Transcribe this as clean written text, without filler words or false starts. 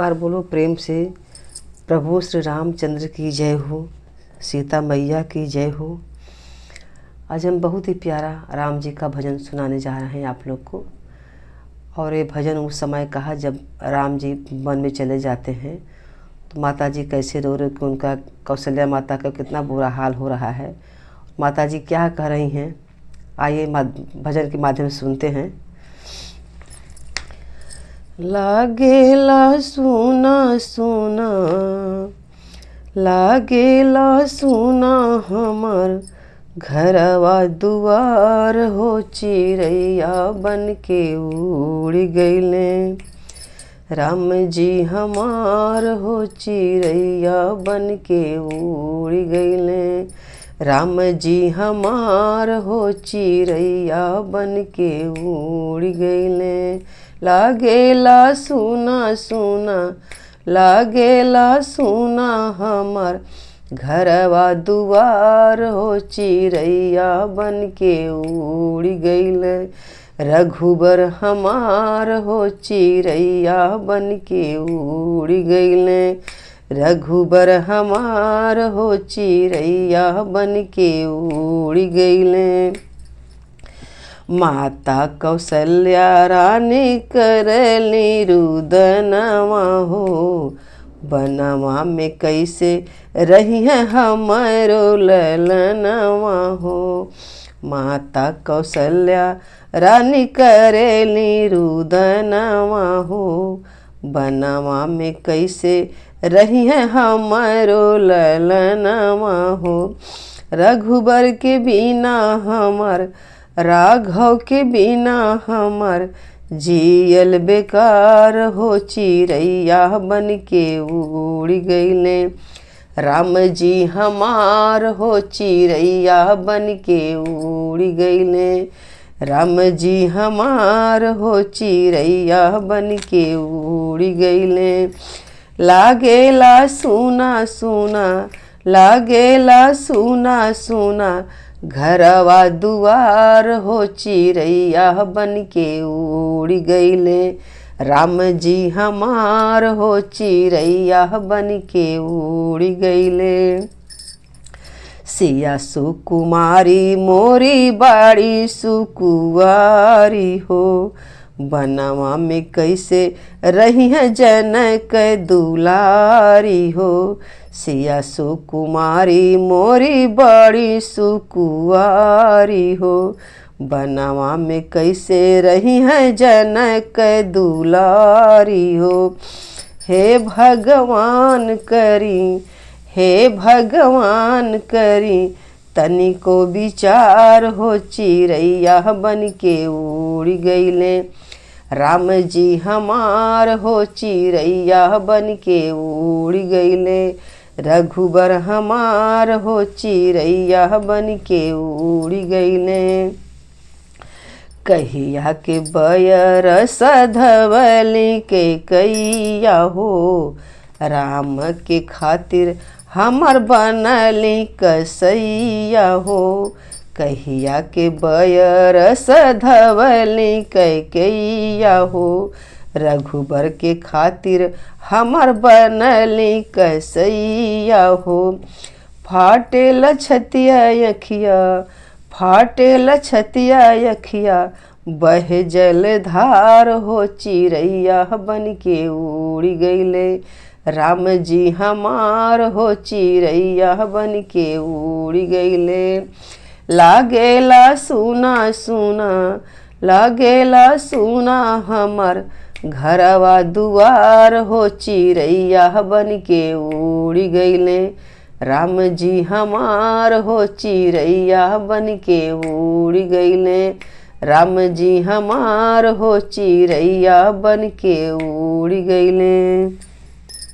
बार बोलो प्रेम से। प्रभु श्री रामचंद्र की जय हो, सीता मैया की जय हो। आज हम बहुत ही प्यारा राम जी का भजन सुनाने जा रहे हैं आप लोग को। और ये भजन उस समय कहा जब राम जी वन में चले जाते हैं तो माता जी कैसे रो रहे कि उनका कौशल्या माता का कितना बुरा हाल हो रहा है। माता जी क्या कह रही हैं, आइए भजन के माध्यम से सुनते हैं। लागेला सुना सुना, लागेला सुना हमर घरवा दुआर हो, चिड़ैया बन के उड़ गइले। राम जी हमार हो, चिड़ैया बन के उड़ गइले। राम जी हमार हो, चिड़ैया बन के उड़ गइले। लागेला सुना सुना, लागेला सुना हमर घरवा दुआर हो, चिड़ैया बन के उड़ गइले। रघुबर हमार हो, चिड़ैया बन के उड़ गइले। रघुबर हमार हो, चिड़ैया बन के उड़ गइले। माता कौशल्या रानी करली रुदनवा हो, बनवा में कैसे रही है हमारो ललनवा हो। माता कौशल्या रानी करेली रुदनवा हो, बनवा में कैसे रही है हमारो ललनवा हो। रघुबर के बिना हमार, राघव के बिना हमार जियल बेकार हो, चिड़ैया बन के उड़ गइले। राम जी हमार हो, चिड़ैया बन के उड़ गइले। राम जी हमार हो, चिड़ैया बन के उड़ गइले। लागेला सुना सुना, लागेला सुना सुना घरवा दुआर हो, चिड़ैया बन के उड़ गइले। राम जी हमार हो, चिड़ैया बन के उड़ गइले। सिया सुकुमारी मोरी बाड़ी सुकुवारी हो, बनवा में कैसे रही है जनक दुलारी हो। सिया सुकुमारी मोरी बड़ी सुकुवारी हो, बनवा में कैसे रही है जनक दुलारी हो। हे भगवान करी, हे भगवान करी तनिको विचार हो, चिड़ैया बन के उड़ गइले। राम जी हमार हो, चिड़ैया बन के उड़ गइले। रघुबर हमार हो, चिड़ैया बन के उड़ गइले। कहिया के बयर सधवली के कैया हो, राम के खातिर हमर बनली कसैया हो। कहिया के बयर सधवली कैया हो, रघुबर के खातिर हमर बनली कसैया हो। फाटेल छतिया अखिया, फाटेल छतिया अखिया बहे जलधार हो, चिड़ैया बन के उड़ गइले। राम जी हमार हो, चिड़ैया बन के उड़ गइले। लागेला सुना सुना, लागेला सुना हमर घरवा दुआर हो, चिड़ैया बन के उड़ गइले। राम जी हमार हो, चिड़ैया बन के उड़ गइले। राम जी हमार हो, चिड़ैया बन के उड़ गइले।